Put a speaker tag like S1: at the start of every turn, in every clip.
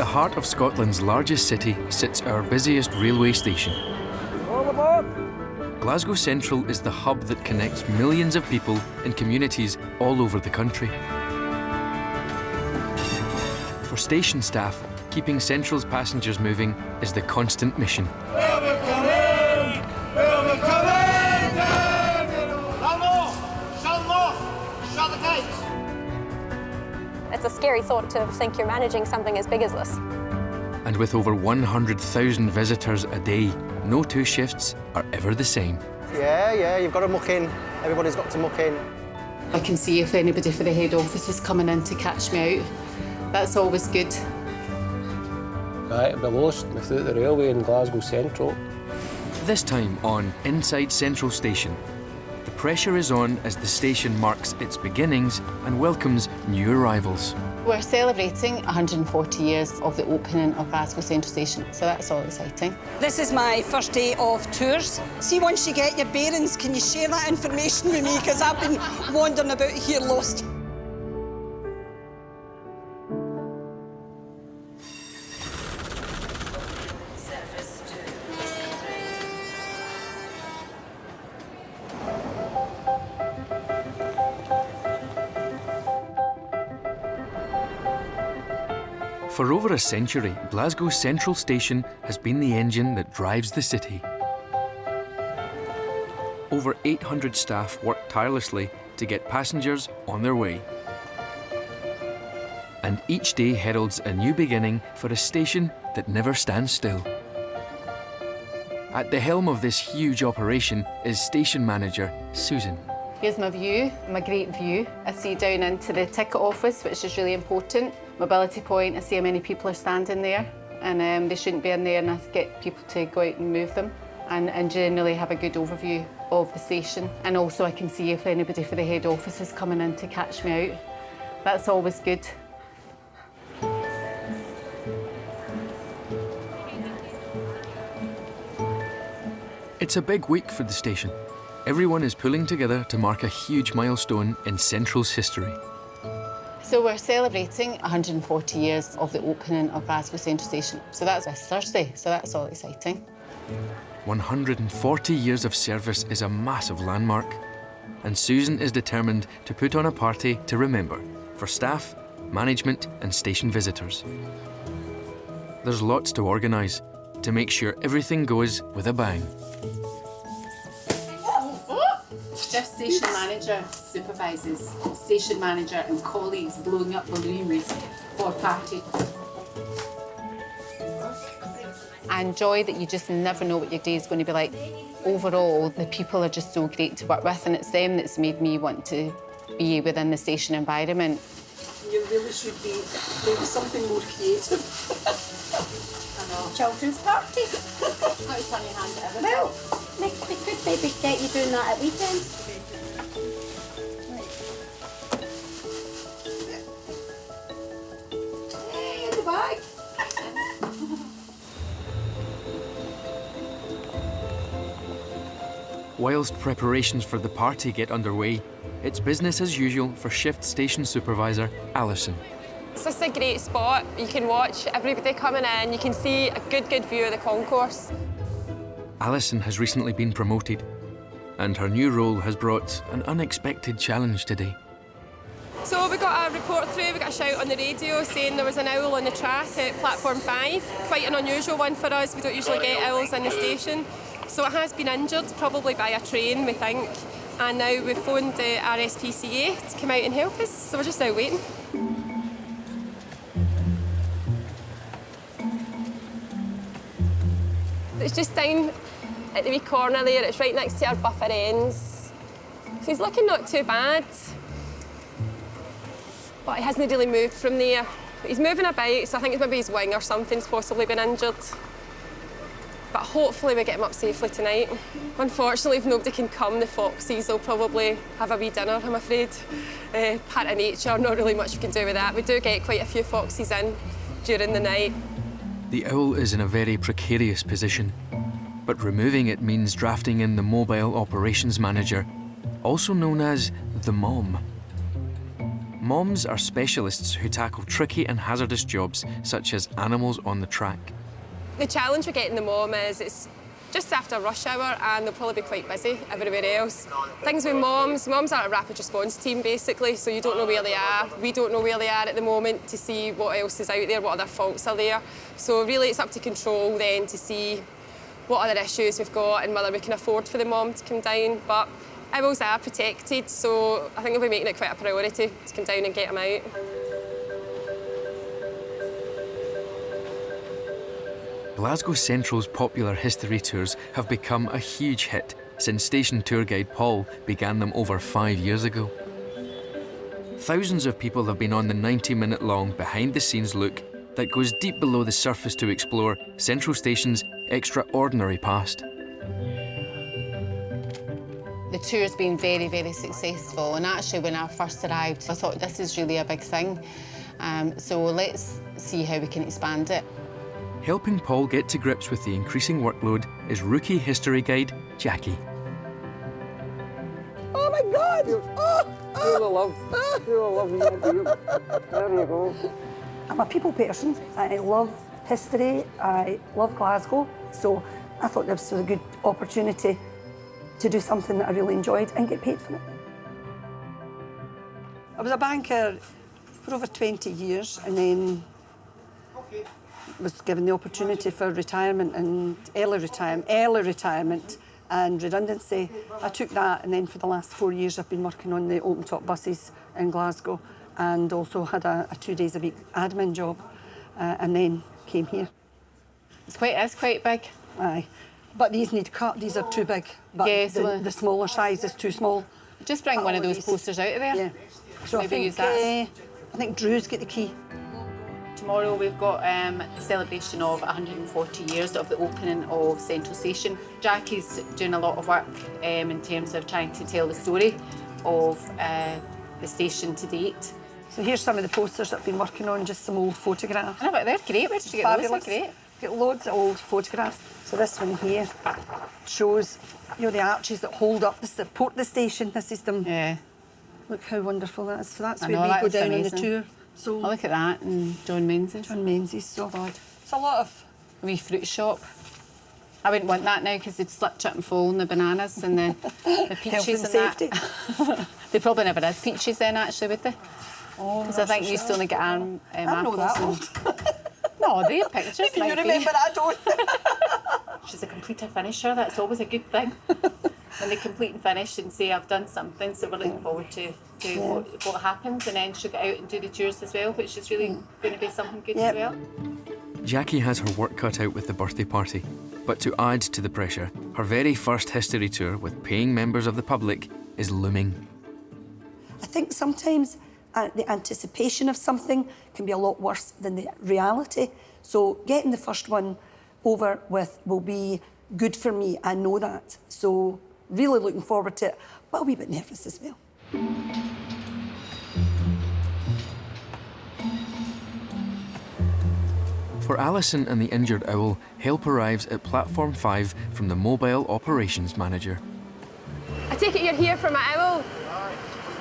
S1: the heart of Scotland's largest city sits our busiest railway station. Glasgow Central is the hub that connects millions of people in communities all over the country. For station staff, keeping Central's passengers moving is the constant mission.
S2: It's a scary thought to think you're managing something as big as this.
S1: And with over 100,000 visitors a day, no two shifts are ever the same.
S3: Yeah, you've got to muck in. Everybody's got to muck in.
S4: I can see if anybody for the head office is coming in to catch me out. That's always good.
S5: It'll be lost without the railway in Glasgow Central.
S1: This time on Inside Central Station. The pressure is on as the station marks its beginnings and welcomes new arrivals.
S4: We're celebrating 140 years of the opening of Glasgow Central Station, so that's all exciting.
S6: This is my first day of tours. See, once you get your bearings, can you share that information with me? Because I've been wandering about here lost.
S1: For over a century, Glasgow Central Station has been the engine that drives the city. Over 800 staff work tirelessly to get passengers on their way. And each day heralds a new beginning for a station that never stands still. At the helm of this huge operation is station manager Susan.
S4: Here's my view, my great view. I see down into the ticket office, which is really important. Mobility point, I see how many people are standing there, and they shouldn't be in there, and I get people to go out and move them, and generally have a good overview of the station. And also I can see if anybody for the head office is coming in to catch me out. That's always good.
S1: It's a big week for the station. Everyone is pulling together to mark a huge milestone in Central's history.
S4: So we're celebrating 140 years of the opening of Glasgow Central Station. So that's this Thursday, so that's all exciting.
S1: 140 years of service is a massive landmark, and Susan is determined to put on a party to remember for staff, management and station visitors. There's lots to organise to make sure everything goes with a bang.
S4: Chief station manager supervises station manager and colleagues blowing up balloons for party. I enjoy that you just never know what your day is going to be like. Overall, the people are just so great to work with, and it's them that's made me want to be within the station environment.
S6: You really should be doing something more creative.
S7: I know. Children's party.
S4: How funny hand it ever.
S7: Well, we could maybe get you doing that at weekends.
S6: Hey, in the bag.
S1: Whilst preparations for the party get underway, it's business as usual for shift station supervisor Alison.
S8: It's just a great spot. You can watch everybody coming in, you can see a good view of the concourse.
S1: Alison has recently been promoted, and her new role has brought an unexpected challenge today.
S8: So we got a report through, we got a shout on the radio saying there was an owl on the track at platform 5. Quite an unusual one for us, we don't usually get owls in the station. So it has been injured, probably by a train, we think. And now we've phoned the RSPCA to come out and help us, so we're just now waiting. It's just down at the wee corner there, it's right next to our buffer ends. So he's looking not too bad. But he hasn't really moved from there. But he's moving about, so I think it's maybe his wing or something's possibly been injured. But hopefully we get him up safely tonight. Unfortunately, if nobody can come, the foxes will probably have a wee dinner, I'm afraid. Part of nature, not really much we can do with that. We do get quite a few foxes in during the night.
S1: The owl is in a very precarious position, but removing it means drafting in the mobile operations manager, also known as the mom. moms are specialists who tackle tricky and hazardous jobs, such as animals on the track.
S8: The challenge with getting the mom is it's just after rush hour and they'll probably be quite busy everywhere else. Things with moms are a rapid response team basically, so you don't know where they are. We don't know where they are at the moment to see what else is out there, what other faults are there. So really it's up to control then to see what other issues we've got and whether we can afford for the mom to come down. But owls are protected, so I think we'll be making it quite a priority to come down and get them out.
S1: Glasgow Central's popular history tours have become a huge hit since station tour guide Paul began them over 5 years ago. Thousands of people have been on the 90-minute-long behind-the-scenes look that goes deep below the surface to explore Central Station's extraordinary past.
S4: The tour's been very, very successful, and actually when I first arrived I thought this is really a big thing, so let's see how we can expand it.
S1: Helping Paul get to grips with the increasing workload is rookie history guide Jackie.
S6: Oh my God!
S5: There you go.
S9: I'm a people person. I love history, I love Glasgow, so I thought this was a good opportunity to do something that I really enjoyed and get paid for it. I was a banker for over 20 years and then was given the opportunity for retirement and early retirement and redundancy. I took that, and then for the last 4 years I've been working on the open top buses in Glasgow and also had a 2 days a week admin job and then came here.
S4: It's quite big.
S9: Aye. But these need cut, these are too big. But
S4: Yes,
S9: the smaller size is too small.
S4: Just bring one of those posters out of there.
S9: Yeah. So
S4: Maybe use that.
S9: I think Drew's got the key.
S4: Tomorrow we've got a celebration of 140 years of the opening of Central Station. Jackie's doing a lot of work in terms of trying to tell the story of the station to date.
S9: So here's some of the posters that I've been working on, just some old photographs.
S4: I know, but they're great. Where did you get those? They're great.
S9: Got loads of old photographs. So this one here shows, the arches that hold up, support the station. This is them.
S4: Yeah.
S9: Look how wonderful that is. So that's where
S4: know,
S9: we go
S4: that's
S9: down on the
S4: amazing.
S9: tour. So
S4: Oh, look at that, and John Menzies.
S9: John Menzies, so
S4: God.
S9: It's a lot of...
S4: A wee fruit shop. I wouldn't want that now because they'd slip, trip and fall on the bananas and the peaches and
S9: safety.
S4: that. They probably never had peaches then, actually, would they?
S9: Oh,
S4: Because I think you used to only get
S9: I know
S4: apples.
S9: that old.
S4: No, they have pictures.
S9: Maybe you
S4: might be.
S9: remember, I don't.
S4: She's a completer finisher. That's always a good thing. When they complete and finish and say, I've done something, so we're looking forward to what happens, and then she'll get out and do the tours as well, which is really going to be something good as well.
S1: Jackie has her work cut out with the birthday party, but to add to the pressure, her very first history tour with paying members of the public is looming.
S9: I think sometimes the anticipation of something can be a lot worse than the reality. So getting the first one over with will be good for me. I know that. So really looking forward to it, but a wee bit nervous as well.
S1: For Alison and the injured owl, help arrives at platform 5 from the mobile operations manager.
S8: I take it you're here for my owl.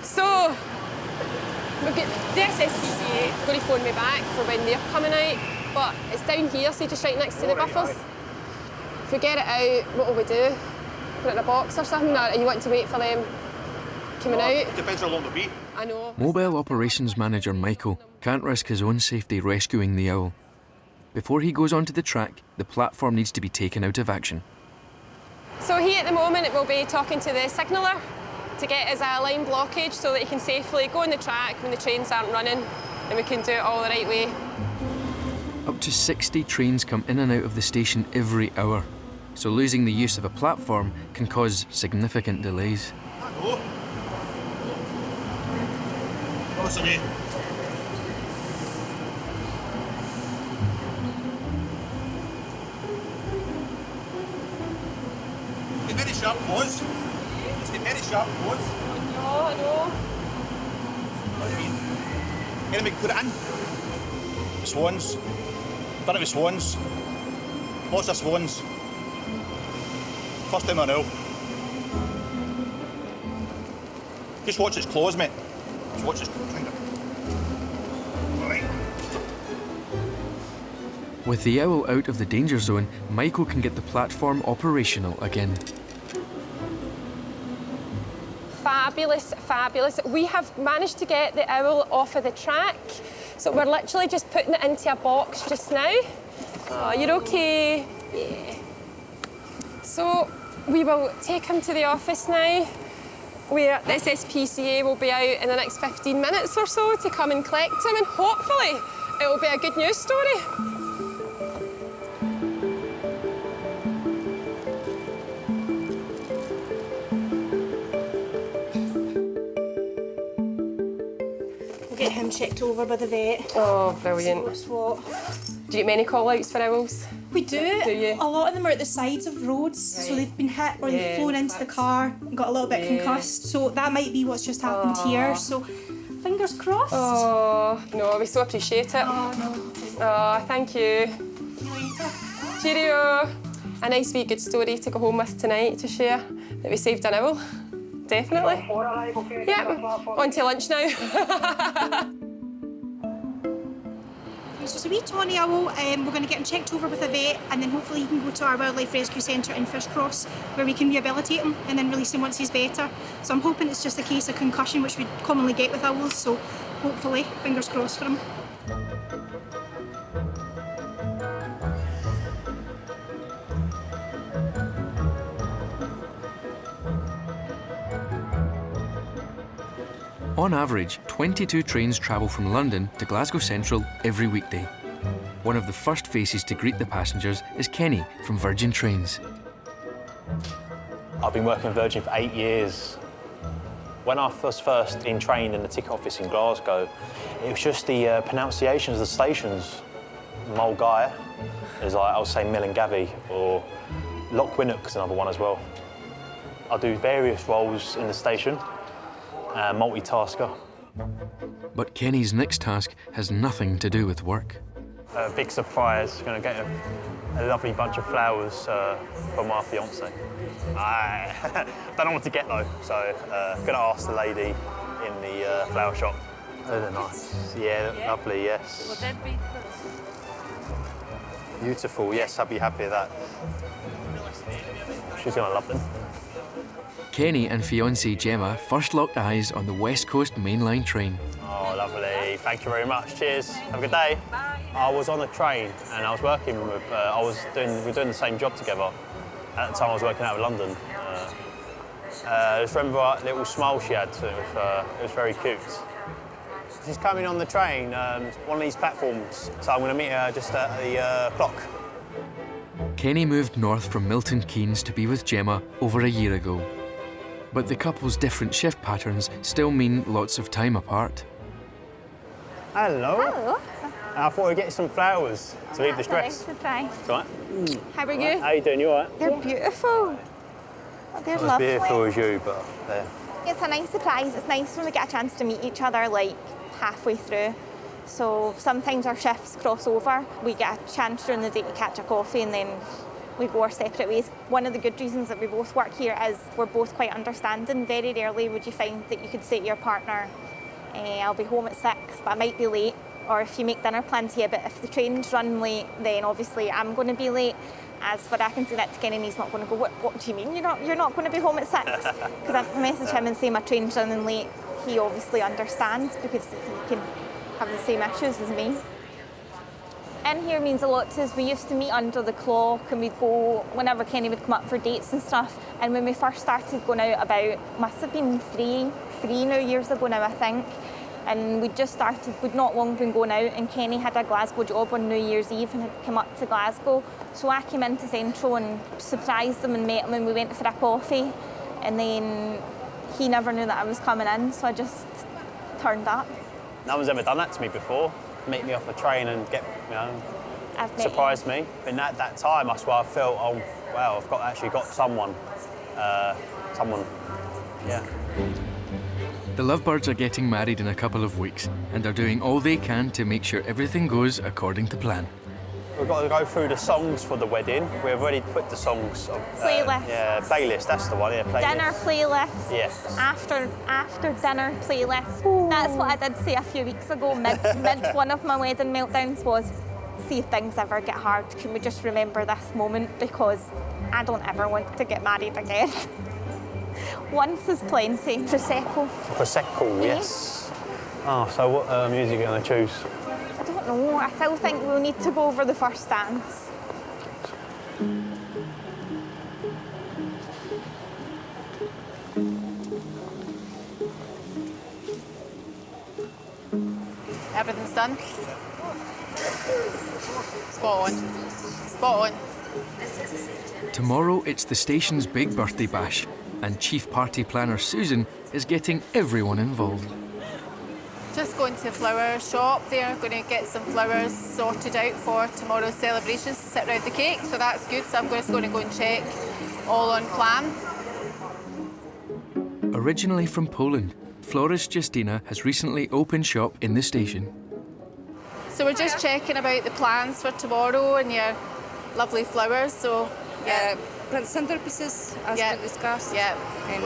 S8: So, we've got the SSPCA going to phone me back for when they're coming out, but it's down here, so just right next to the buffers. If we get it out, what will we do? Put it in a box or something, or are you wanting to wait for them coming out?
S3: Depends how long they'll be.
S8: I know.
S1: Mobile operations manager Michael can't risk his own safety rescuing the owl. Before he goes onto the track, the platform needs to be taken out of action.
S8: So he at the moment will be talking to the signaller to get us a line blockage so that he can safely go on the track when the trains aren't running and we can do it all the right way.
S1: Up to 60 trains come in and out of the station every hour, so losing the use of a platform can cause significant delays.
S3: Hello. What's the way? Get very sharp claws. Just get very sharp claws.
S8: No, I know.
S3: What do you mean? Enemy, put it in. Swans. Done it with swans. Lots of swans. First time I know. Just watch its claws, mate. Just watch its finger.
S1: With the owl out of the danger zone, Michael can get the platform operational again.
S8: Fabulous, fabulous. We have managed to get the owl off of the track. So we're literally just putting it into a box just now. Oh, you're okay? Yeah. So we will take him to the office now, where the 𝗓𝗔𝗄𝗎 will be out in the next 15 minutes or so to come and collect him, and hopefully it will be a good news story.
S7: Get him checked over by the vet.
S8: Oh, brilliant.
S7: See what's what.
S8: Do you get many call-outs for owls?
S7: We do.
S8: you?
S7: A lot of them are at the sides of roads, so they've been hit or they've flown into the car and got a little bit concussed. So that might be what's just happened here. So fingers crossed.
S8: Oh, no, we so appreciate it.
S7: Oh, no.
S8: Oh, thank you.
S7: See you later.
S8: Cheerio. A nice wee good story to go home with tonight to share that we saved an owl. Definitely. Yeah, on to lunch now.
S7: So it's a wee tawny owl. We're going to get him checked over with a vet, and then hopefully he can go to our wildlife rescue centre in Fishcross, where we can rehabilitate him and then release him once he's better. So I'm hoping it's just a case of concussion, which we commonly get with owls. So hopefully, fingers crossed for him.
S1: On average, 22 trains travel from London to Glasgow Central every weekday. One of the first faces to greet the passengers is Kenny from Virgin Trains.
S10: I've been working at Virgin for 8 years. When I was first trained in the ticket office in Glasgow, it was just the pronunciations of the stations. Mulgai is like, I would say 𝗵𝗏𝗏𝗲, or 𝗥𝗏𝗏𝗏𝗏's another one as well. I do various roles in the station. Multitasker.
S1: But Kenny's next task has nothing to do with work.
S10: A big surprise, going to get a lovely bunch of flowers for my fiancée. I don't know what to get though, so going to ask the lady in the flower shop. Oh, they're nice. Yeah, lovely, yes.
S11: Will that be
S10: beautiful, yes, I'd be happy with that. She's going to love them.
S1: Kenny and fiancée Gemma first locked eyes on the West Coast mainline train.
S10: Oh, lovely. Thank you very much. Cheers. Have a good day. Bye. I was on a train and I was working with, we were doing the same job together. At the time I was working out of London. I just remember that little smile she had, it was very cute. She's coming on the train, one of these platforms, so I'm going to meet her just at the clock.
S1: Kenny moved north from Milton Keynes to be with Gemma over a year ago. But the couple's different shift patterns still mean lots of time apart.
S10: Hello.
S11: Hello.
S10: I thought I'd get you some flowers to leave the stress.
S11: Nice to try.
S10: It's all right.
S11: How are you?
S10: How are you doing? You all right?
S11: They're beautiful. Oh, they're
S10: Not as
S11: lovely.
S10: beautiful as you, but they're...
S11: It's a nice surprise. It's nice when we get a chance to meet each other, like, halfway through. So sometimes our shifts cross over. We get a chance during the day to catch a coffee and then we go our separate ways. One of the good reasons that we both work here is we're both quite understanding. Very rarely would you find that you could say to your partner, I'll be home at 6, but I might be late. Or if you make dinner plans here, but if the trains run late, then obviously I'm going to be late. As for I can say that to Kenny and he's not going to go, what do you mean you're not going to be home at 6? Because if I message him and say my train's running late, he obviously understands because he can have the same issues as me. In here means a lot to us. We used to meet under the clock and we'd go whenever Kenny would come up for dates and stuff. And when we first started going out about, must have been three now years ago now, I think. And we'd not long been going out, and Kenny had a Glasgow job on New Year's Eve and had come up to Glasgow. So I came into Central and surprised him and met him and we went for a coffee. And then he never knew that I was coming in, so I just turned up.
S10: No one's ever done that to me before. Meet me off a train and get, surprised me. And at that time, I swear I felt, oh, wow, I've actually got someone. Yeah.
S1: The lovebirds are getting married in a couple of weeks and are doing all they can to make sure everything goes according to plan.
S10: We've got to go through the songs for the wedding. We've already put the songs on.
S11: Playlist.
S10: Yeah, playlist, that's the one, yeah, playlist.
S11: Dinner playlist.
S10: Yes.
S11: After dinner playlist. Ooh. That's what I did say a few weeks ago. Mid one of my wedding meltdowns was see if things ever get hard, can we just remember this moment, because I don't ever want to get married again. Once is plenty. Prosecco.
S10: Prosecco, yes. Oh, so what music are you going to choose?
S11: I don't know. I still think we'll need to go over the first dance.
S4: Everything's done? Spot on. Spot on.
S1: Tomorrow it's the station's big birthday bash, and Chief Party Planner Susan is getting everyone involved.
S4: Just going to the flower shop there, going to get some flowers sorted out for tomorrow's celebrations to sit around the cake, so that's good. So I'm just going to go and check all on plan.
S1: Originally from Poland, florist Justyna has recently opened shop in the station.
S4: So we're just checking about the plans for tomorrow and your lovely flowers, so yeah.
S12: Plant centerpieces, as we discussed.
S4: Yeah.
S12: And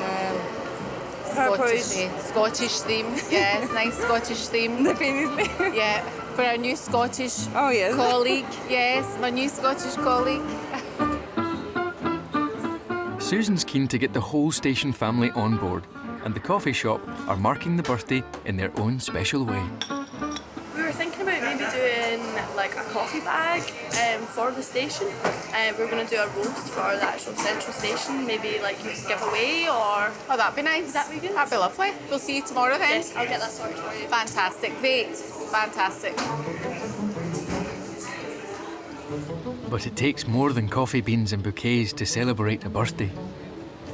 S4: Scottish theme. Yes, nice Scottish theme.
S12: Definitely.
S4: Yeah, for our new Scottish
S12: yes.
S4: colleague. Yes, my new Scottish colleague.
S1: Susan's keen to get the whole station family on board, and the coffee shop are marking the birthday in their own special way.
S13: We were thinking about maybe doing like a coffee bag for the station. We're going to do a roast for the actual central station, maybe like you could give away, or...
S4: Oh, that'd be nice.
S13: Would that be good?
S4: That'd be lovely. We'll see you tomorrow then.
S13: Yes, I'll get that sorted for you.
S4: Fantastic, great, fantastic.
S1: But it takes more than coffee beans and bouquets to celebrate a birthday.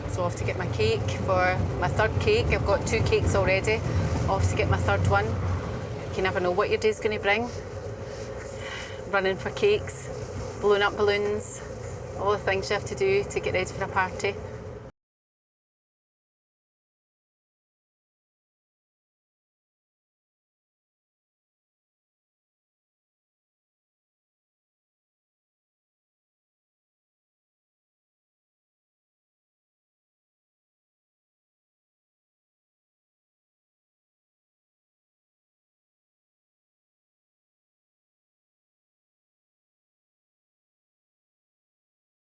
S4: So off to get my cake for my third cake. I've got 2 cakes already. Off to get my third one. You never know what your day's going to bring. Running for cakes, blowing up balloons, all the things you have to do to get ready for a party.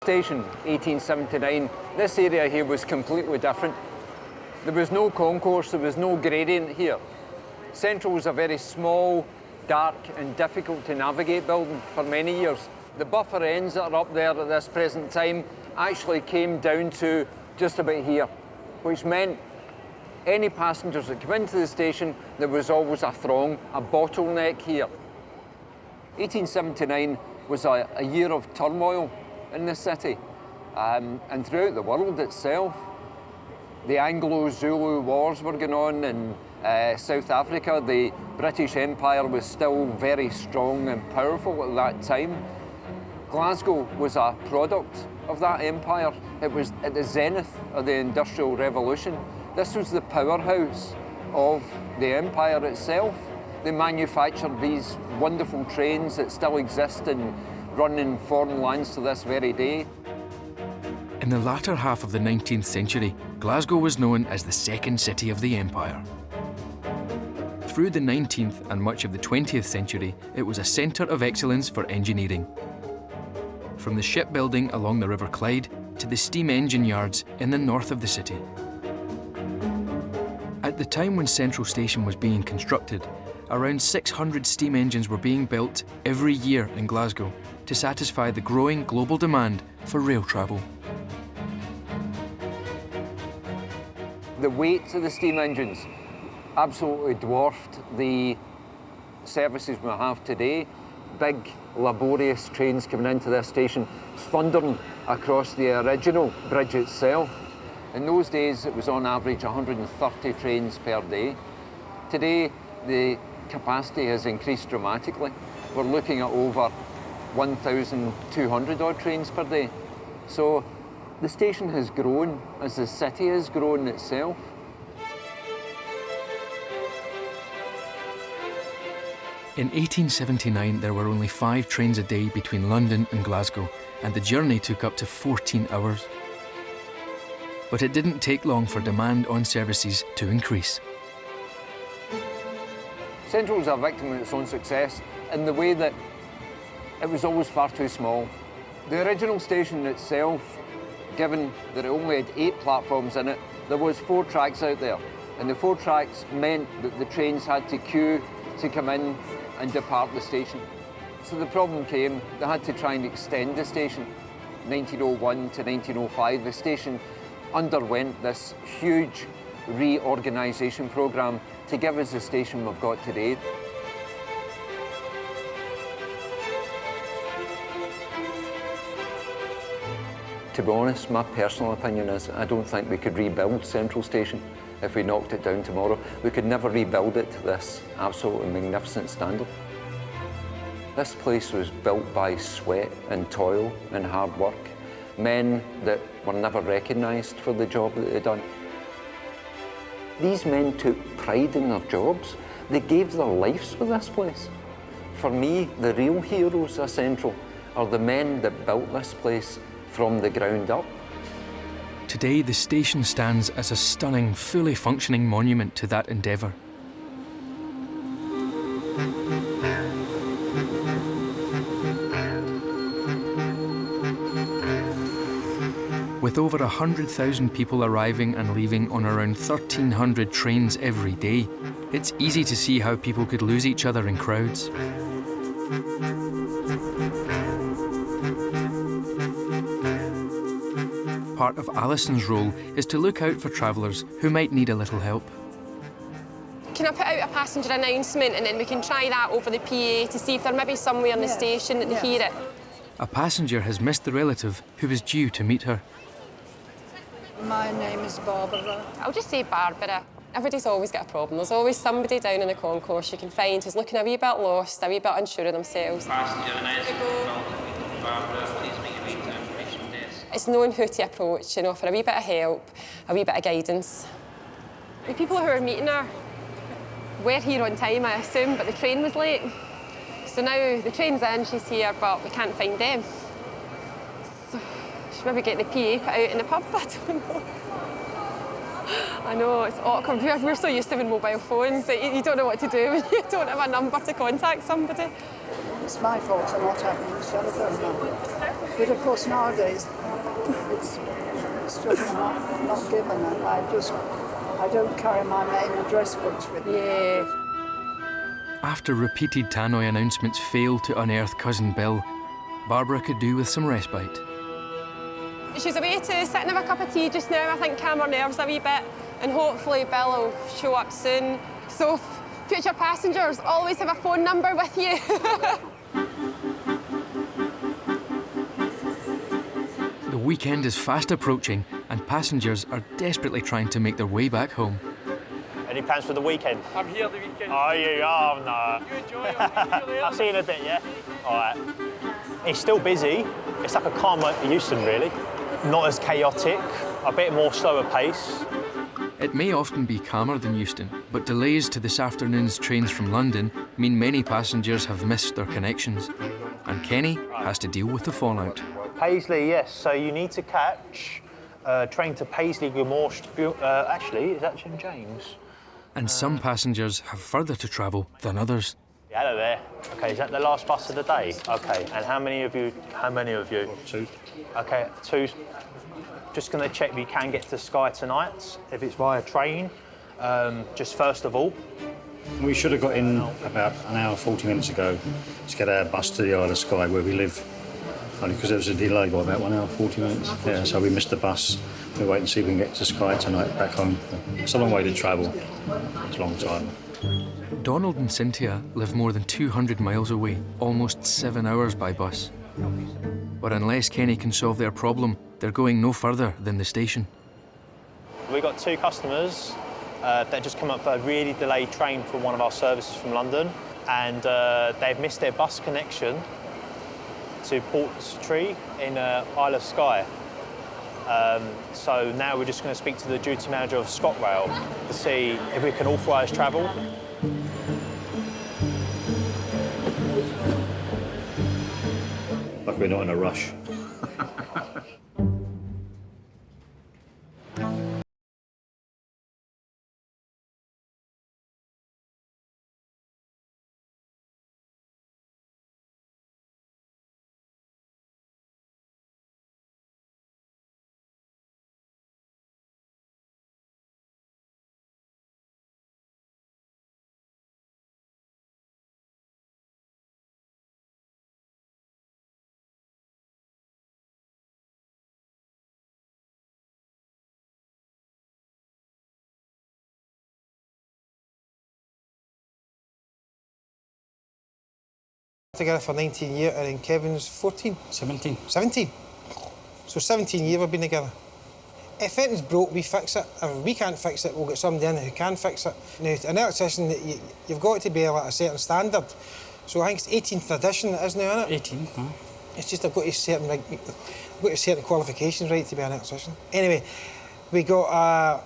S14: Station, 1879, this area here was completely different. There was no concourse, there was no gradient here. Central was a very small, dark and difficult to navigate building for many years. The buffer ends that are up there at this present time actually came down to just about here, which meant any passengers that come into the station, there was always a throng, a bottleneck here. 1879 was a year of turmoil in the city, and throughout the world itself. The Anglo-Zulu wars were going on in South Africa. The British Empire was still very strong and powerful at that time. Glasgow was a product of that empire. It was at the zenith of the Industrial Revolution. This was the powerhouse of the empire itself. They manufactured these wonderful trains that still exist and run in foreign lands to this very day.
S1: In the latter half of the 19th century, Glasgow was known as the second city of the empire. Through the 19th and much of the 20th century, it was a centre of excellence for engineering. From the shipbuilding along the River Clyde to the steam engine yards in the north of the city. At the time when Central Station was being constructed, around 600 steam engines were being built every year in Glasgow to satisfy the growing global demand for rail travel.
S14: The weight of the steam engines absolutely dwarfed the services we have today. Big, laborious trains coming into this station, thundering across the original bridge itself. In those days, it was on average 130 trains per day. Today, the capacity has increased dramatically. We're looking at over 1,200 odd trains per day. So the station has grown as the city has grown itself.
S1: In 1879, there were only 5 trains a day between London and Glasgow, and the journey took up to 14 hours. But it didn't take long for demand on services to increase.
S14: Central was a victim of its own success in the way that it was always far too small. The original station itself, given that it only had 8 platforms in it, there was 4 tracks out there. And the 4 tracks meant that the trains had to queue to come in and depart the station. So the problem came, they had to try and extend the station. 1901 to 1905, the station underwent this huge reorganisation programme to give us the station we've got today. To be honest, my personal opinion is I don't think we could rebuild Central Station if we knocked it down tomorrow. We could never rebuild it to this absolutely magnificent standard. This place was built by sweat and toil and hard work, men that were never recognised for the job that they'd done. These men took pride in their jobs. They gave their lives for this place. For me, the real heroes of Central are the men that built this place from the ground up.
S1: Today, the station stands as a stunning, fully functioning monument to that endeavour. With over 100,000 people arriving and leaving on around 1,300 trains every day, it's easy to see how people could lose each other in crowds. Part of Alison's role is to look out for travellers who might need a little help.
S8: Can I put out a passenger announcement and then we can try that over the PA to see if they're maybe somewhere in the station that they hear it?
S1: A passenger has missed the relative who was due to meet her.
S15: My name is Barbara.
S8: I'll just say Barbara. Everybody's always got a problem. There's always somebody down in the concourse you can find who's looking a wee bit lost, a wee bit unsure of themselves. It's knowing who to approach and offer a wee bit of help, a wee bit of guidance. The people who are meeting her were here on time, I assume, but the train was late. So now the train's in, she's here, but we can't find them. So should maybe get the PA put out in the pub, I don't know. I know, it's awkward. We're so used to having mobile phones that you don't know what to do when you don't have a number to contact somebody.
S15: It's my fault for not having a telephone number. But of course nowadays it's just not given, and I don't carry my name and address books with me.
S8: Yeah.
S1: After repeated tannoy announcements failed to unearth cousin Bill, Barbara could do with some respite.
S8: She's away to sit and have a cup of tea just now. I think calm her nerves a wee bit, and hopefully Bill will show up soon. So future passengers, always have a phone number with you.
S1: The weekend is fast approaching and passengers are desperately trying to make their way back home.
S10: Any plans for the weekend?
S16: I'm here the weekend.
S10: Are you? Oh, no.
S16: You enjoy it.
S10: I'll see you in a bit, yeah? All right. It's still busy. It's like a calmer Euston, really. Not as chaotic, a bit more slower pace.
S1: It may often be calmer than Euston, but delays to this afternoon's trains from London mean many passengers have missed their connections. And Kenny has to deal with the fallout.
S10: Paisley, yes. So you need to catch train to Paisley, actually, is that St James?
S1: And some passengers have further to travel than others.
S10: Yeah, hello there. OK, is that the last bus of the day? OK, and how many of you?
S3: 2.
S10: OK, 2. Just going to check if you can get to Skye tonight, if it's via train, just first of all.
S3: We should have got in about an hour, 40 minutes ago to get our bus to the Isle of Skye where we live. Only because there was a delay by about 1 hour, 40 minutes. Yeah, so we missed the bus. We'll wait and see if we can get to Skye tonight, back home. It's a long way to travel. It's a long time.
S1: Donald and Cynthia live more than 200 miles away, almost 7 hours by bus. But unless Kenny can solve their problem, they're going no further than the station.
S10: We got 2 customers that just come up for a really delayed train from one of our services from London, and they've missed their bus connection to Portstree in Isle of Skye. So now we're just going to speak to the duty manager of ScotRail to see if we can authorise travel.
S3: Like we're not in a rush.
S17: Together for 19 years, and then Kevin's 14?
S18: 17.
S17: 17? So 17 years we've been together. If anything's broke, we fix it. If we can't fix it, we'll get somebody in who can fix it. Now, an electrician, you've got to be at a certain standard. So I think it's 18th edition it is now, isn't it?
S18: 18, huh?
S17: It's just I've got a certain qualifications, right, to be an electrician. Anyway, we got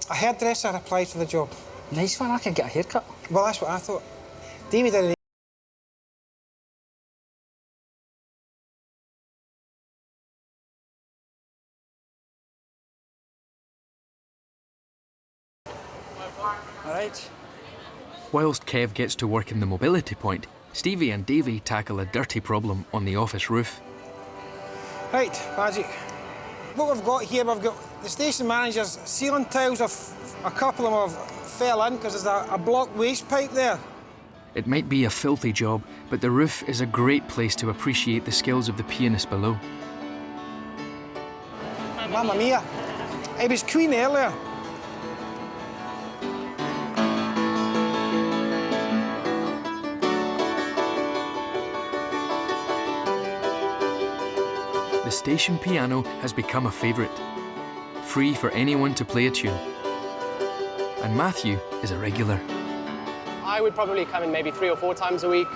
S17: a hairdresser applied for the job.
S18: Nice one, I can get a haircut.
S17: Well, that's what I thought. David did an
S18: All right.
S1: Whilst Kev gets to work in the mobility point, Stevie and Davey tackle a dirty problem on the office roof.
S17: Right, magic. What we've got here, we've got the station manager's ceiling tiles. A couple of them have fell in because there's a blocked waste pipe there.
S1: It might be a filthy job, but the roof is a great place to appreciate the skills of the pianist below.
S17: Mamma mia. It was Queen earlier.
S1: The station piano has become a favourite, free for anyone to play a tune. And Matthew is a regular.
S19: I would probably come in maybe 3 or 4 times a week.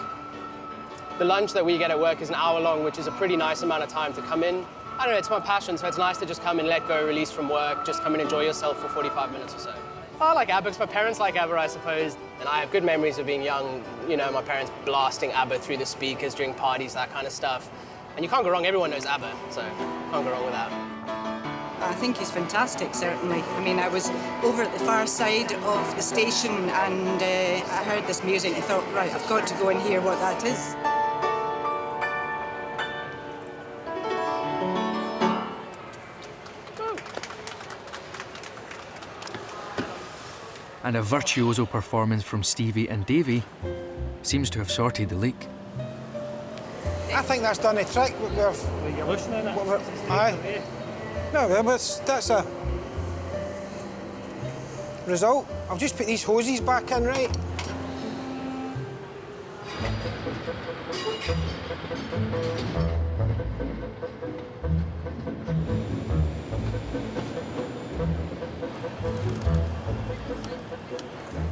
S19: The lunch that we get at work is an hour long, which is a pretty nice amount of time to come in. I don't know, it's my passion, so it's nice to just come and let go, release from work, just come and enjoy yourself for 45 minutes or so. I like ABBA, because my parents like ABBA, I suppose. And I have good memories of being young, you know, my parents blasting ABBA through the speakers during parties, that kind of stuff. And you can't go wrong, everyone knows ABBA, so can't go wrong with that.
S6: I think he's fantastic, certainly. I mean, I was over at the far side of the station and I heard this music and I thought, right, I've got to go and hear what that is.
S1: And a virtuoso performance from Stevie and Davey seems to have sorted the leak.
S17: I think that's done the trick.
S18: You're listening to it?
S17: Aye. No, but that's a result. I'll just put these hoses back in, right?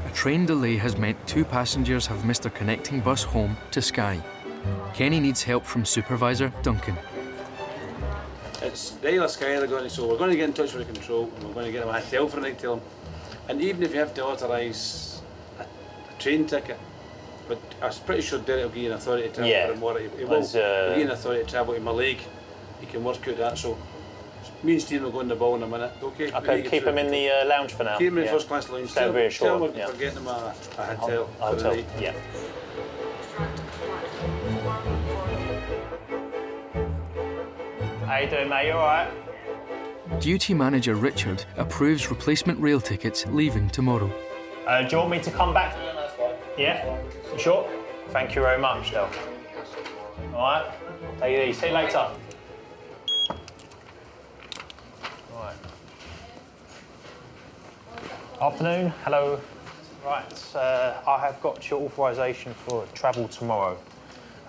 S1: A train delay has meant 2 passengers have missed their connecting bus home to Skye. Kenny needs help from supervisor Duncan.
S20: It's Daily Skye they're going to, so we're going to get in touch with the control and we're going to get them a hotel for the night, tell them. And even if you have to authorise a train ticket, but I'm pretty sure Derek will give you an authority to travel from what he will. He'll give you an authority to travel to my leg. He can work out that, so me and Steve will go on the ball in a minute, okay?
S10: Okay, keep him in the lounge for now.
S20: Keep him in the first class lounge.
S10: Don't reassure
S20: him.
S10: him.
S20: We're getting him a hotel for the night.
S10: Yeah. How you doing, mate? You all right?
S1: Duty manager Richard approves replacement rail tickets leaving tomorrow.
S10: Do you want me to come back? Yeah? You sure? Thank you very much, Del. All right? Take it easy. See you later. All right. Afternoon. Hello. Right. I have got your authorisation for travel tomorrow.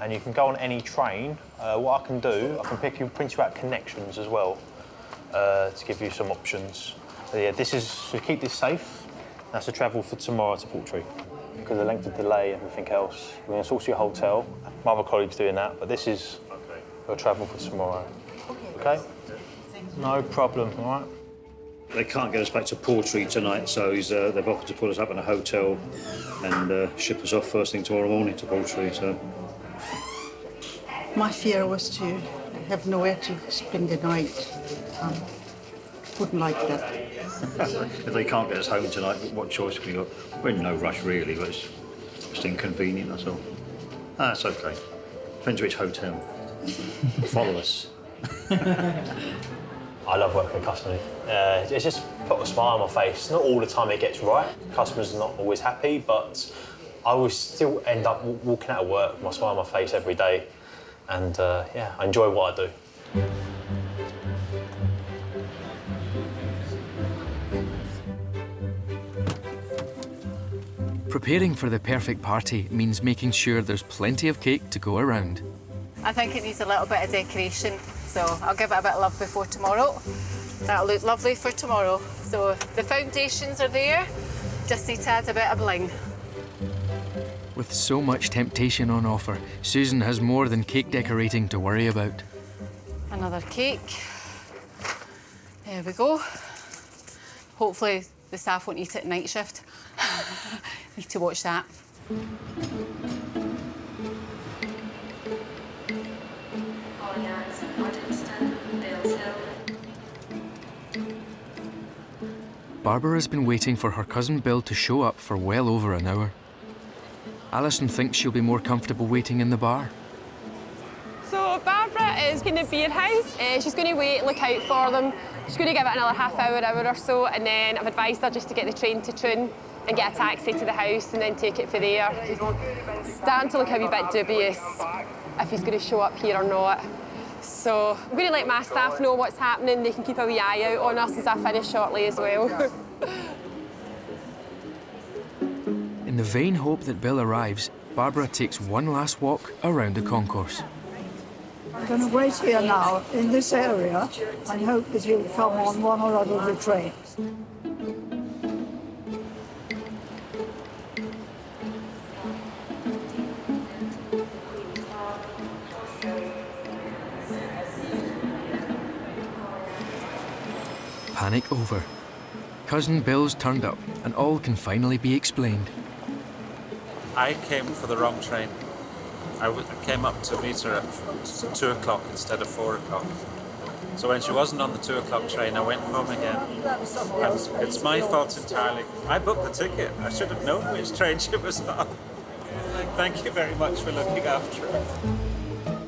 S10: And you can go on any train. What I can do, I can print you out connections as well to give you some options. But yeah, this is to keep this safe. That's the travel for tomorrow to Portree. Because of the length of delay, everything else. We're going to source you a hotel. My other colleague's doing that, but this is your travel for tomorrow. Okay? No problem. All right.
S21: They can't get us back to Portree tonight, so they've offered to put us up in a hotel and ship us off first thing tomorrow morning to Portree. So.
S15: My fear was to have nowhere to spend the night. Wouldn't like that.
S21: If they can't get us home tonight, what choice have we got? We're in no rush really, but it's just inconvenient, that's all. That's okay. Depends which hotel. Follow us.
S10: I love working with customers. It's just put a smile on my face. Not all the time it gets right. Customers are not always happy, but I always still end up walking out of work with my smile on my face every day. And yeah, I enjoy what I do.
S1: Preparing for the perfect party means making sure there's plenty of cake to go around.
S4: I think it needs a little bit of decoration, so I'll give it a bit of love before tomorrow. That'll look lovely for tomorrow. So the foundations are there, just need to add a bit of bling.
S1: With so much temptation on offer, Susan has more than cake decorating to worry about.
S4: Another cake. There we go. Hopefully the staff won't eat it night shift. Need to watch that.
S1: Barbara's been waiting for her cousin Bill to show up for well over an hour. Alison thinks she'll be more comfortable waiting in the bar.
S8: So Barbara is going to be in house. She's going to wait, look out for them. She's going to give it another hour or so, and then I've advised her just to get the train to Troon and get a taxi to the house and then take it for there. It's starting to look a wee bit dubious if he's going to show up here or not. So I'm going to let my staff know what's happening. They can keep a wee eye out on us as I finish shortly as well.
S1: In the vain hope that Bill arrives, Barbara takes one last walk around the concourse.
S15: I'm going to wait here now in this area and hope that you'll come on one or other of the trains.
S1: Panic over. Cousin Bill's turned up and all can finally be explained.
S2: I came for the wrong train. I came up to meet her at 2 o'clock instead of 4 o'clock. So when she wasn't on the 2 o'clock train, I went home again. And it's my fault entirely. I booked the ticket. I should have known which train she was on. Thank you very much for looking after her.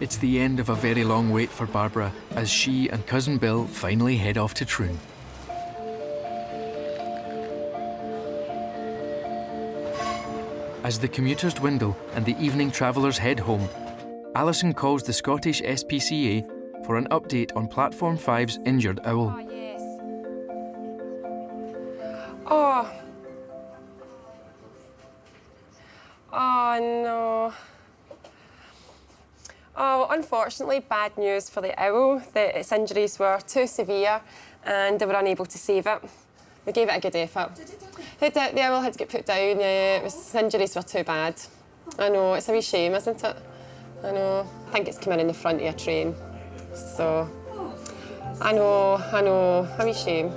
S1: It's the end of a very long wait for Barbara as she and cousin Bill finally head off to Troon. As the commuters dwindle and the evening travellers head home, Alison calls the Scottish SPCA for an update on Platform 5's injured owl.
S8: Oh, yes. Oh. Oh, no. Oh, unfortunately, bad news for the owl. Its injuries were too severe and they were unable to save it. We gave it a good effort. The owl had to get put down. Its injuries were too bad. I know, it's a wee shame, isn't it? I know. I think it's come in the front of a train. So, I know, a wee shame.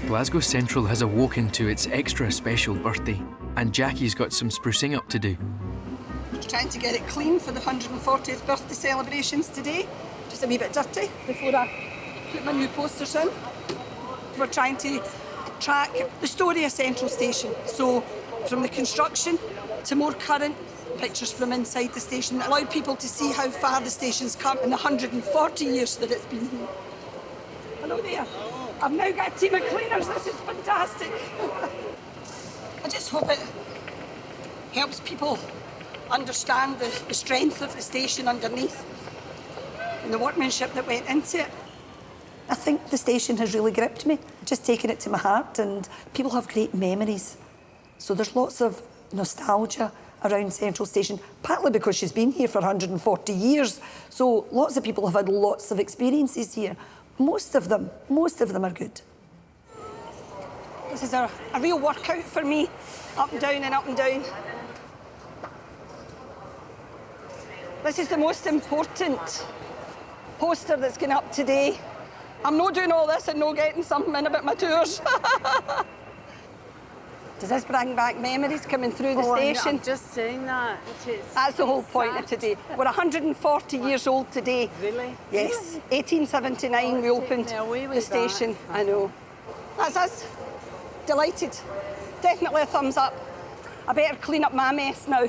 S1: Glasgow Central has awoken to its extra special birthday, and Jackie's got some sprucing up to do.
S9: Trying to get it clean for the 140th birthday celebrations today. Just a wee bit dirty before I put my new posters in. We're trying to track the story of Central Station. So from the construction to more current pictures from inside the station that allow people to see how far the station's come in the 140 years that it's been here. Hello there. I've now got a team of cleaners. This is fantastic. I just hope it helps people understand the strength of the station underneath and the workmanship that went into it. I think the station has really gripped me, just taken it to my heart, and people have great memories. So there's lots of nostalgia around Central Station, partly because she's been here for 140 years. So lots of people have had lots of experiences here. Most of them are good. This is a real workout for me, up and down and up and down. This is the most important poster that's going up today. I'm not doing all this and not getting something in about my tours. Does this bring back memories coming through the station?
S15: I'm just saying that.
S9: That's the whole point of today. We're 140 years old today.
S15: Really?
S9: Yes. 1879 we opened the station. I know. That's us. Delighted. Definitely a thumbs up. I better clean up my mess now.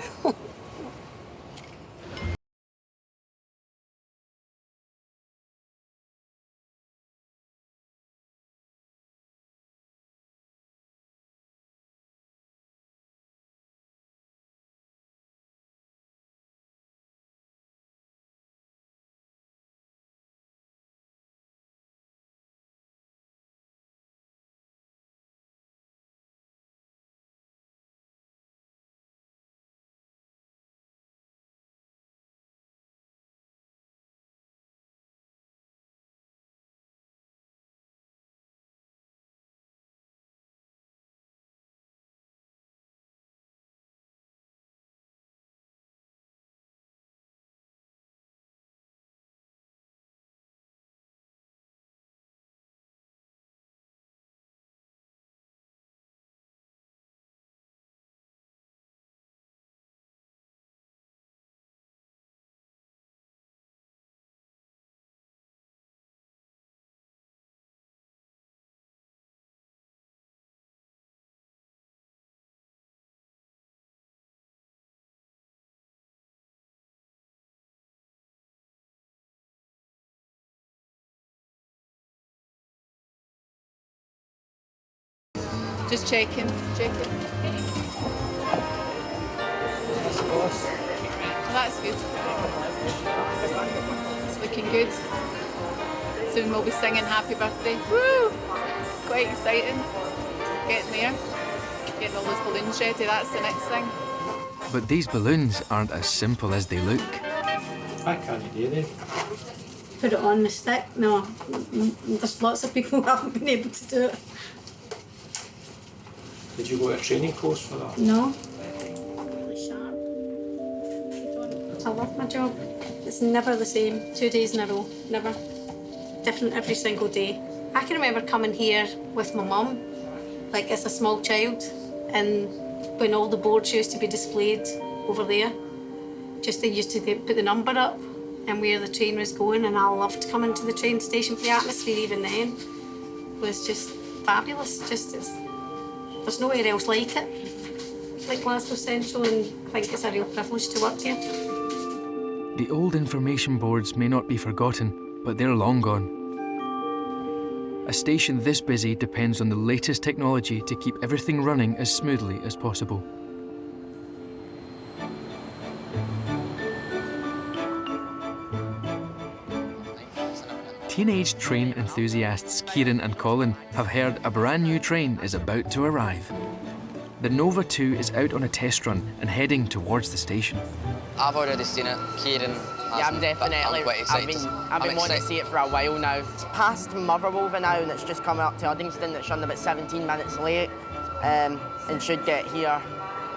S4: Just checking. Oh, that's good. It's looking good. Soon we'll be singing Happy Birthday. Woo! Quite exciting. Getting there. Getting all those balloons ready, that's the next thing.
S1: But these balloons aren't as simple as they look.
S18: I can't do that.
S5: Put it on the stick? No. There's lots of people who haven't been able to do it.
S18: Did you go to a training course for that?
S5: No. Really sharp. I love my job. It's never the same. 2 days in a row. Never. Different every single day. I can remember coming here with my mum, like as a small child, and when all the boards used to be displayed over there, just they used to put the number up and where the train was going, and I loved coming to the train station. The atmosphere even then was just fabulous. There's nowhere else like it, like Glasgow Central, and I think it's a real privilege to work here.
S1: The old information boards may not be forgotten, but they're long gone. A station this busy depends on the latest technology to keep everything running as smoothly as possible. Teenage train enthusiasts Kieran and Colin have heard a brand new train is about to arrive. The Nova 2 is out on a test run and heading towards the station.
S22: I've already seen it. Kieran
S23: Yeah, I'm definitely.
S22: I'm quite excited.
S23: I've been wanting to see it for a while now. It's past 𝗵𝗶𝗯𝗲 now, and it's just coming up to Uddingston. It's running about 17 minutes late, and should get here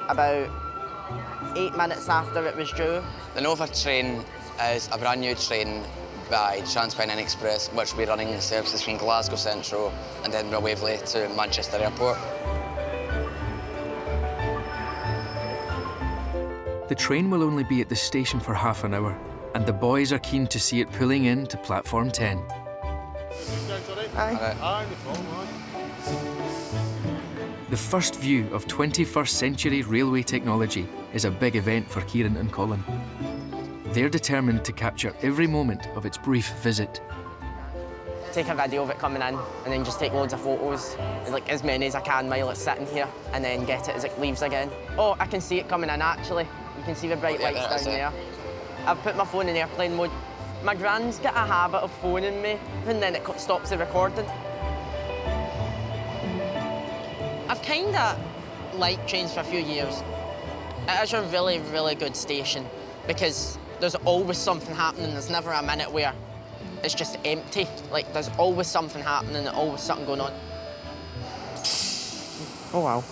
S23: about 8 minutes after it was due.
S22: The Nova train is a brand new train by 𝗃𝗵𝗃 Express, which will be running services between Glasgow Central and 𝗵𝗶𝗃𝗏 to Manchester Airport.
S1: The train will only be at the station for half an hour, and the boys are keen to see it pulling in to platform 10. The first view of 21st century railway technology is a big event for Kieran and Colin. They're determined to capture every moment of its brief visit.
S23: Take a video of it coming in, and then just take loads of photos, like as many as I can while it's sitting here, and then get it as it leaves again. Oh, I can see it coming in actually. You can see the bright lights down there. I've put my phone in airplane mode. My gran's got a habit of phoning me, and then it stops the recording. I've kind of liked trains for a few years. It is a really, really good station because there's always something happening. There's never a minute where it's just empty. Like, there's always something happening and always something going on. Oh, wow.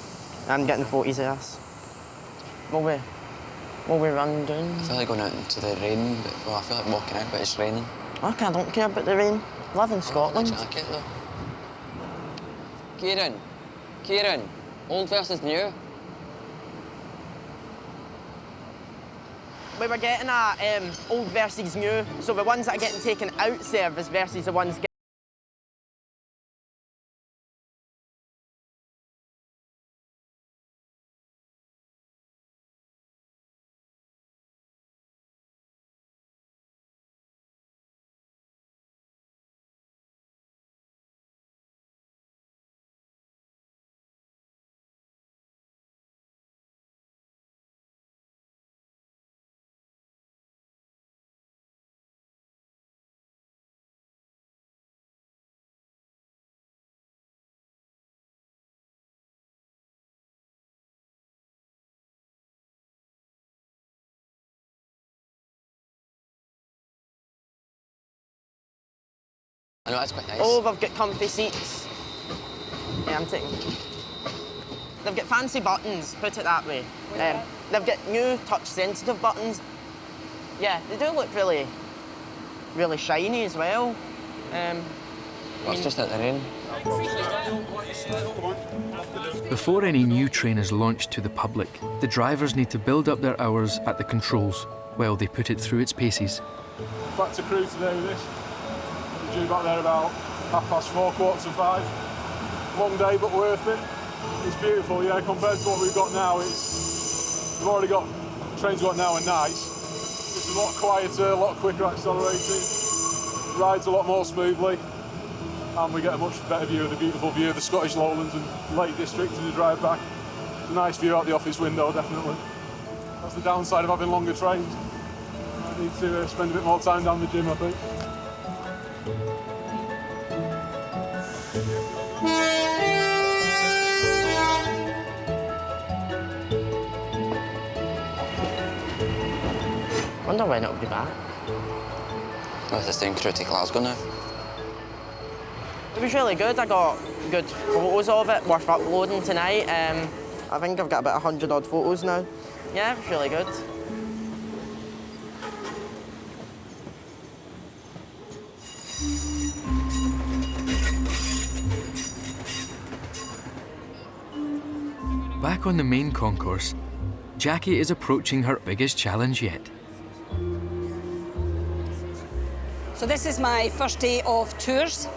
S23: I'm getting 40s of this. Will we run down?
S22: I feel like going out into the rain, but well, I feel like walking out, but it's raining.
S23: Okay, I don't care about the rain. I live in Scotland.
S22: Jacket, though. Kieran, old versus new.
S23: We were getting a old versus new, so the ones that are getting taken out service versus the ones
S22: I know, that's quite nice.
S23: Oh, they've got comfy seats. Yeah, I'm taking. They've got fancy buttons, put it that way. They've got new touch-sensitive buttons. Yeah, they do look really, really shiny as well.
S22: It's just at the rain.
S1: Before any new train is launched to the public, the drivers need to build up their hours at the controls while they put it through its paces.
S24: Back to Crewe today with this. Due back there about 4:30, 4:45. Long day, but worth it. It's beautiful, yeah, compared to what we've got now. We've already got trains we've got now are nice. It's a lot quieter, a lot quicker accelerating. Rides a lot more smoothly. and we get a much better view of the beautiful view of the Scottish Lowlands and Lake District as you drive back. It's a nice view out the office window, definitely. That's the downside of having longer trains. I need to spend a bit more time down the gym, I think.
S23: I wonder when it'll be back.
S22: Oh, it's doing crew to Glasgow now.
S23: It was really good. I got good photos of it, worth uploading tonight. I think I've got about 100 odd photos now. Yeah, it was really good.
S1: Back on the main concourse, Jackie is approaching her biggest challenge yet.
S7: So this is my first day of tours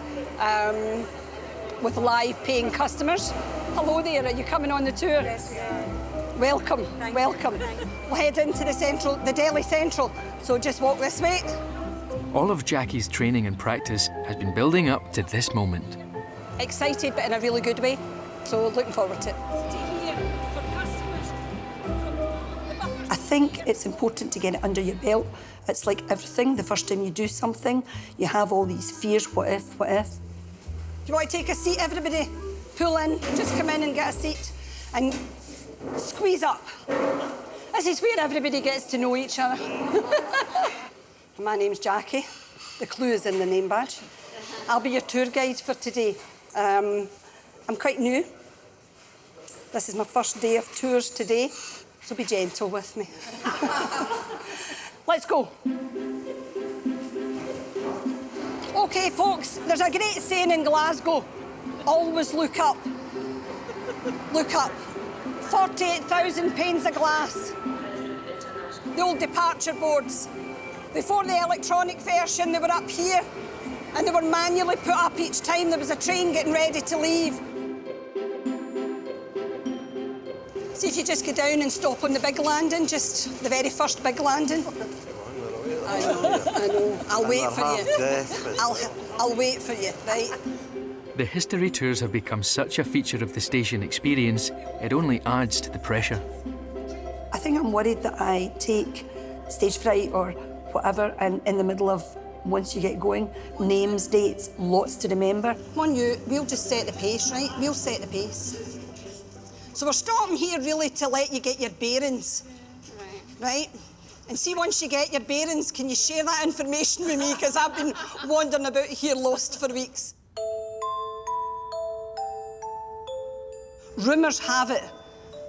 S7: with live paying customers. Hello there, are you coming on the tour?
S11: Yes, we are.
S7: Welcome, welcome. We'll head into the Delhi Central, so just walk this way.
S1: All of Jackie's training and practice has been building up to this moment.
S7: Excited, but in a really good way, so looking forward to it.
S9: I think it's important to get it under your belt. It's like everything. The first time you do something, you have all these fears, what if, what if.
S7: Do you want to take a seat, everybody? Pull in, just come in and get a seat and squeeze up. This is where everybody gets to know each other. My name's Jackie. The clue is in the name badge. I'll be your tour guide for today. I'm quite new. This is my first day of tours today, so be gentle with me. Let's go. OK, folks, there's a great saying in Glasgow. Always look up. Look up. 48,000 panes of glass. The old departure boards. Before the electronic version, they were up here, and they were manually put up each time there was a train getting ready to leave. See if you just go down and stop on the big landing, just the very first big landing. I know. I'll wait for you. I'll wait for you, right?
S1: The history tours have become such a feature of the station experience, it only adds to the pressure.
S9: I think I'm worried that I take stage fright or whatever, and in the middle of, once you get going, names, dates, lots to remember.
S7: Come on, you. We'll just set the pace, right? We'll set the pace. So we're stopping here really to let you get your bearings, right? And see, once you get your bearings, can you share that information with me? Because I've been wandering about here lost for weeks. Rumours have it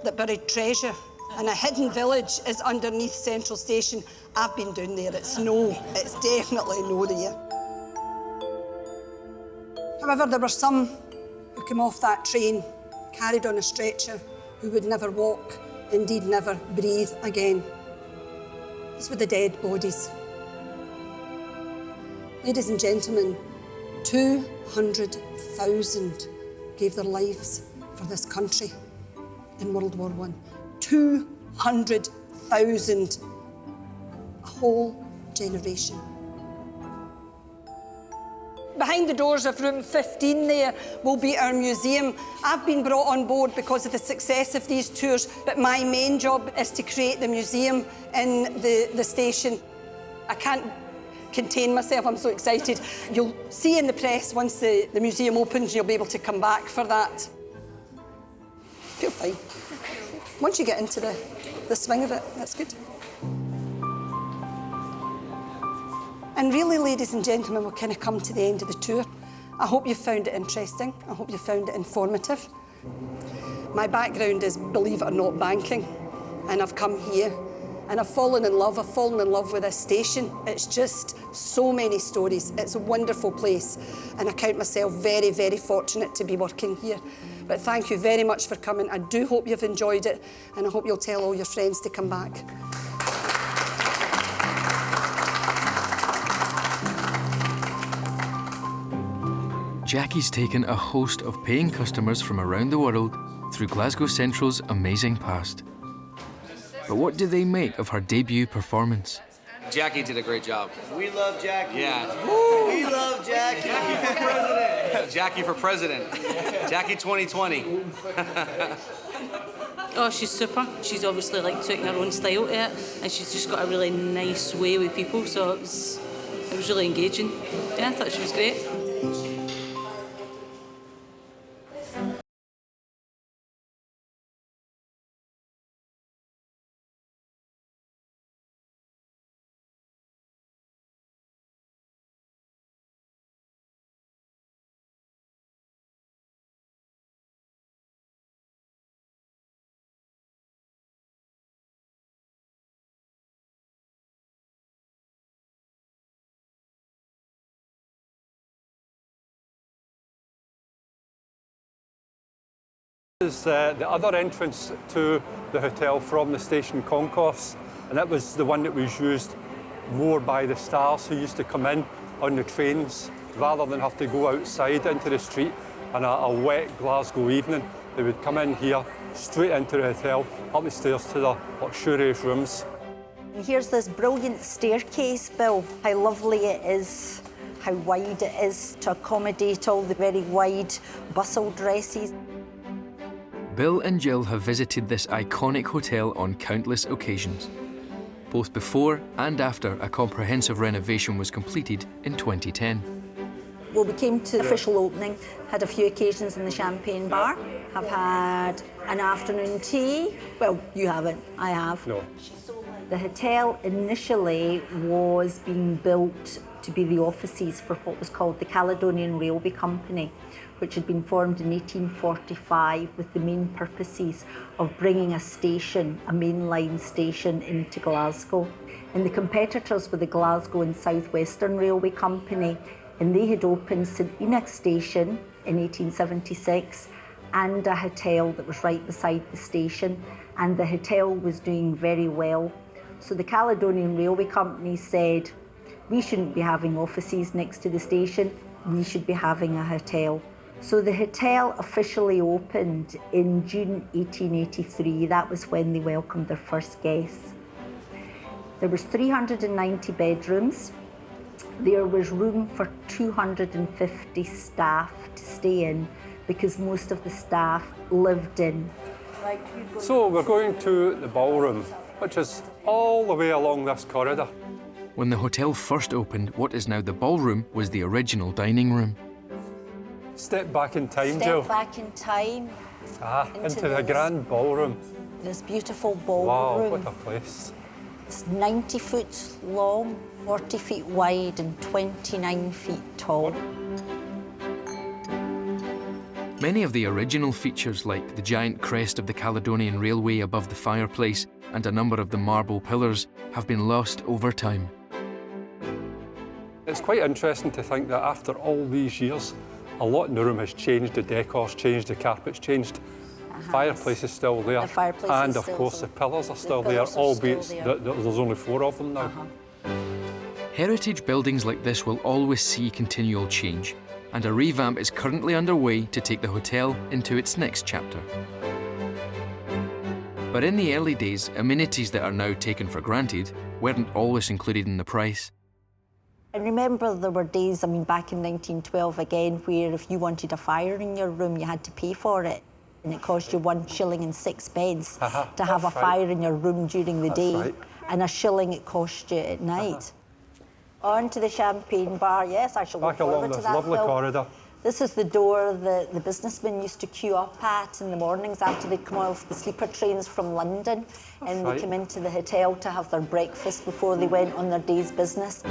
S7: that buried treasure and a hidden village is underneath Central Station. I've been down there. It's definitely no there. However, there were some who came off that train, carried on a stretcher, who would never walk, indeed never breathe again. These were the dead bodies. Ladies and gentlemen, 200,000 gave their lives for this country in World War I. 200,000. A whole generation. Behind the doors of room 15 there will be our museum. I've been brought on board because of the success of these tours, but my main job is to create the museum in the station. I can't contain myself, I'm so excited. You'll see in the press once the museum opens, you'll be able to come back for that. Feel fine. Once you get into the swing of it, that's good. And really, ladies and gentlemen, we'll kind of come to the end of the tour. I hope you found it interesting. I hope you found it informative. My background is, believe it or not, banking. And I've come here and I've fallen in love. I've fallen in love with this station. It's just so many stories. It's a wonderful place. And I count myself very, very fortunate to be working here. But thank you very much for coming. I do hope you've enjoyed it. And I hope you'll tell all your friends to come back.
S1: Jackie's taken a host of paying customers from around the world through Glasgow Central's amazing past. But what do they make of her debut performance?
S11: Jackie did a great job.
S12: We love Jackie.
S11: Yeah.
S12: We love Jackie. Jackie for president.
S11: Jackie for president. Jackie 2020.
S13: Oh, she's super. She's obviously like taking her own style to it, and she's just got a really nice way with people, so it was really engaging. Yeah, I thought she was great.
S14: This is the other entrance to the hotel from the station concourse, and that was the one that was used more by the stars who used to come in on the trains rather than have to go outside into the street on a wet Glasgow evening. They would come in here, straight into the hotel, up the stairs to the luxurious rooms.
S25: Here's this brilliant staircase, Bill. How lovely it is, how wide it is to accommodate all the very wide bustle dresses.
S1: Bill and Jill have visited this iconic hotel on countless occasions, both before and after a comprehensive renovation was completed in 2010.
S25: Well, we came to the official opening, had a few occasions in the champagne bar, have had an afternoon tea. Well, you haven't, I have.
S14: No.
S25: The hotel initially was being built to be the offices for what was called the Caledonian Railway Company, which had been formed in 1845 with the main purposes of bringing a station, a mainline station, into Glasgow. And the competitors were the Glasgow and South Western Railway Company, and they had opened St Enoch Station in 1876 and a hotel that was right beside the station, and the hotel was doing very well. So the Caledonian Railway Company said, we shouldn't be having offices next to the station, we should be having a hotel. So the hotel officially opened in June 1883. That was when they welcomed their first guests. There was 390 bedrooms. There was room for 250 staff to stay in because most of the staff lived in.
S14: So we're going to the ballroom, which is all the way along this corridor.
S1: When the hotel first opened, what is now the ballroom was the original dining room.
S14: Step back in time, Jill.
S25: Step back in time.
S14: Into the grand ballroom.
S25: This beautiful ballroom.
S14: Wow, what a place.
S25: It's 90 foot long, 40 feet wide and 29 feet tall.
S1: Many of the original features, like the giant crest of the Caledonian Railway above the fireplace and a number of the marble pillars, have been lost over time.
S14: It's quite interesting to think that after all these years, a lot in the room has changed. The decor's changed, the carpet's changed. The fireplace is still there. And of course the pillars are still there, albeit there's only 4 of them now.
S1: Heritage buildings like this will always see continual change, and a revamp is currently underway to take the hotel into its next chapter. But in the early days, amenities that are now taken for granted weren't always included in the price.
S25: I remember there were days, I mean, back in 1912 again, where if you wanted a fire in your room, you had to pay for it. And it cost you 1 shilling and 6 pence to have a fire in your room during the day. And $1 shilling it cost you at night. On to the champagne bar, yes, I shall look forward to that.
S14: Back along this lovely corridor.
S25: This is the door that the businessmen used to queue up at in the mornings after they'd come off the sleeper trains from London. And they come into the hotel to have their breakfast before they went on their day's business.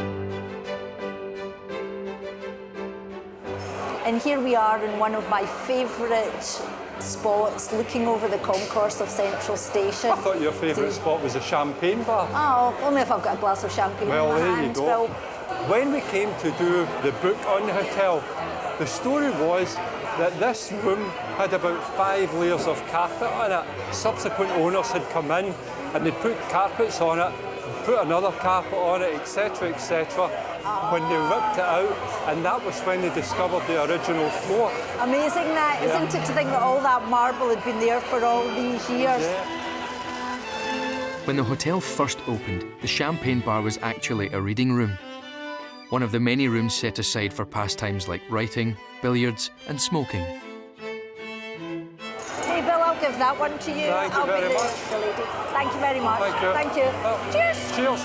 S25: And here we are in one of my favourite spots, looking over the concourse of Central Station.
S14: I thought your favourite spot was the champagne bar.
S25: Oh, only if I've got a glass of champagne in my hand.
S14: Well, there you go. When we came to do the book on the hotel, the story was that this room had about 5 layers of carpet on it. Subsequent owners had come in and they'd put carpets on it, put another carpet on it, etc., etc. When they ripped it out, and that was when they discovered the original floor.
S25: Amazing that, isn't it, to think that all that marble had been there for all these years.
S1: When the hotel first opened, the champagne bar was actually a reading room. One of the many rooms set aside for pastimes like writing, billiards and smoking.
S25: Hey, Bill, I'll give that one to you.
S14: Thank you very much.
S25: The lady. Thank you very much.
S14: Thank you.
S25: Thank you.
S14: Oh,
S25: Cheers.
S14: Cheers.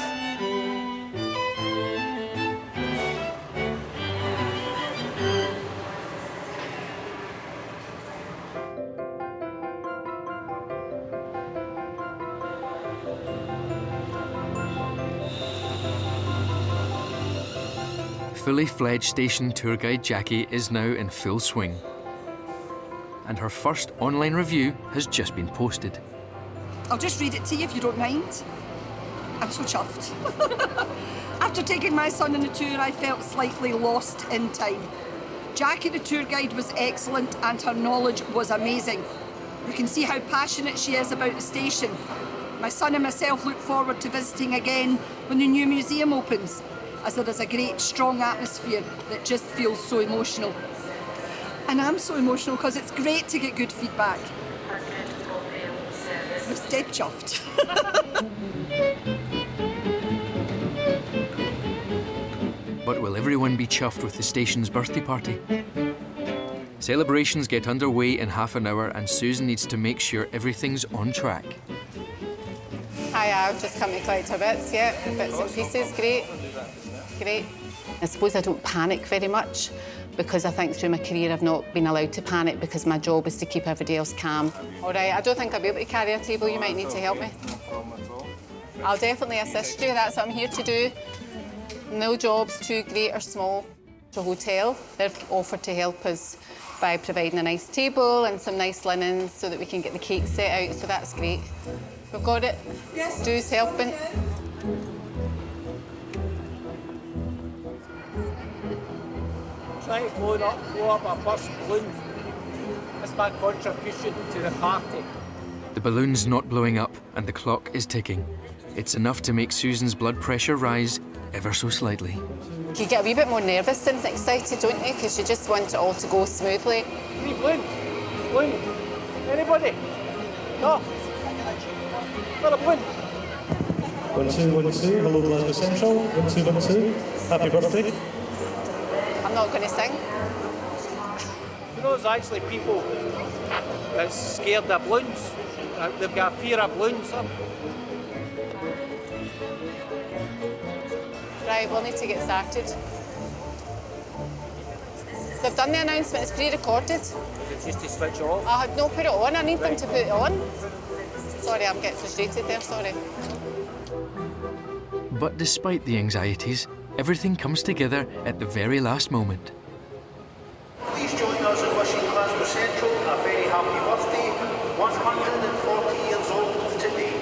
S1: Fully fledged station tour guide Jackie is now in full swing. And her first online review has just been posted.
S7: I'll just read it to you if you don't mind. I'm so chuffed. After taking my son on the tour, I felt slightly lost in time. Jackie, the tour guide, was excellent and her knowledge was amazing. You can see how passionate she is about the station. My son and myself look forward to visiting again when the new museum opens, as there is a great, strong atmosphere that just feels so emotional. And I'm so emotional because it's great to get good feedback. I was dead chuffed.
S1: But will everyone be chuffed with the station's birthday party? Celebrations get underway in half an hour and Susan needs to make sure everything's on track.
S4: Hi, I've just come to collect her bits, yeah. Bits and pieces, great. Great. I suppose I don't panic very much because I think through my career I've not been allowed to panic because my job is to keep everybody else calm. All right, I don't think I'll be able to carry a table. You might need to help me. I'll definitely assist you. That's what I'm here to do. No job's too great or small. The hotel, they've offered to help us by providing a nice table and some nice linens so that we can get the cake set out, so that's great. We've got it. Yes. Stu's helping.
S18: Try to blow up a burst balloon. That's my contribution to the party.
S1: The balloon's not blowing up and the clock is ticking. It's enough to make Susan's blood pressure rise ever so slightly.
S4: You get a wee bit more nervous and excited, don't you? Because you just want it all to go smoothly.
S18: Free balloon. Balloon. Anybody? No. Got a balloon.
S21: 1212, hello Glasgow Central. 1212, happy birthday.
S4: I'm not going to sing.
S18: You know, there's actually people that's scared of balloons. They've got a fear of balloons.
S4: Right, we'll need to get started. They've done the announcement, it's pre-recorded.
S18: It's just to switch it off?
S4: No, put it on. I need them to put it on. Sorry, I'm getting frustrated there, sorry.
S1: But despite the anxieties, everything comes together at the very last moment.
S3: Please join us in wishing Glasgow Central a very happy birthday, 140 years old today.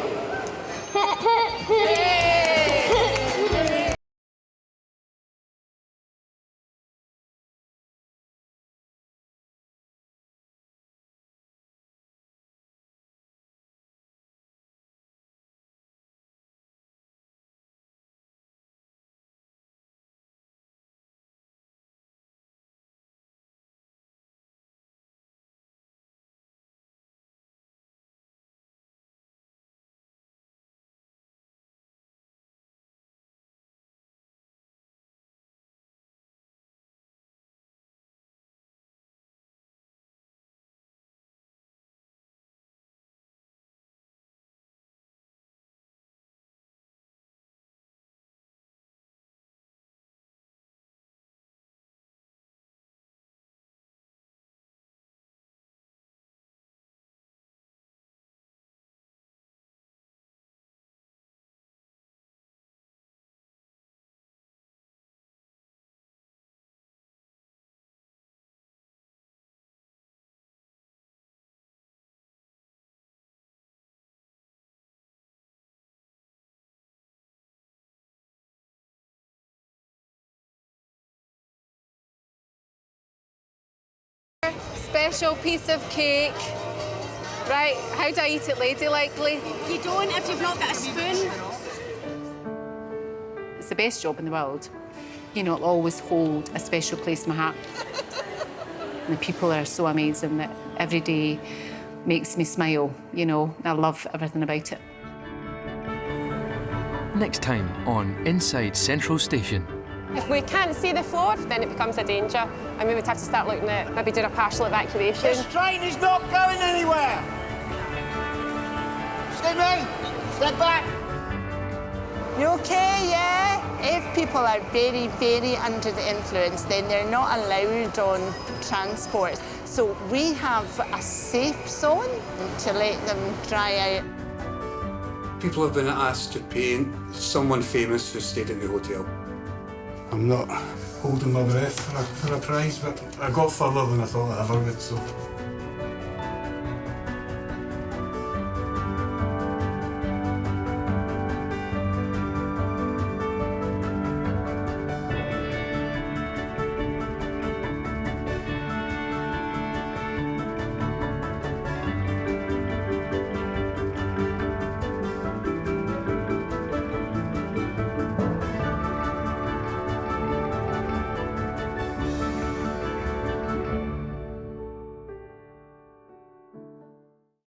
S4: Special piece of cake. Right, how do I eat it ladylike?
S5: You don't if you've not got a spoon.
S4: It's the best job in the world. You know, it'll always hold a special place in my heart. And the people are so amazing that every day makes me smile, you know. I love everything about it.
S1: Next time on Inside Central Station.
S8: If we can't see the floor, then it becomes a danger, and we would have to start looking at maybe doing a partial evacuation.
S3: This train is not going anywhere! Stephen, step back!
S6: You okay, yeah? If people are very, very under the influence, then they're not allowed on transport. So we have a safe zone to let them dry out.
S16: People have been asked to paint someone famous who stayed at the hotel. I'm not holding my breath for a prize, but I got further than I thought I ever would, so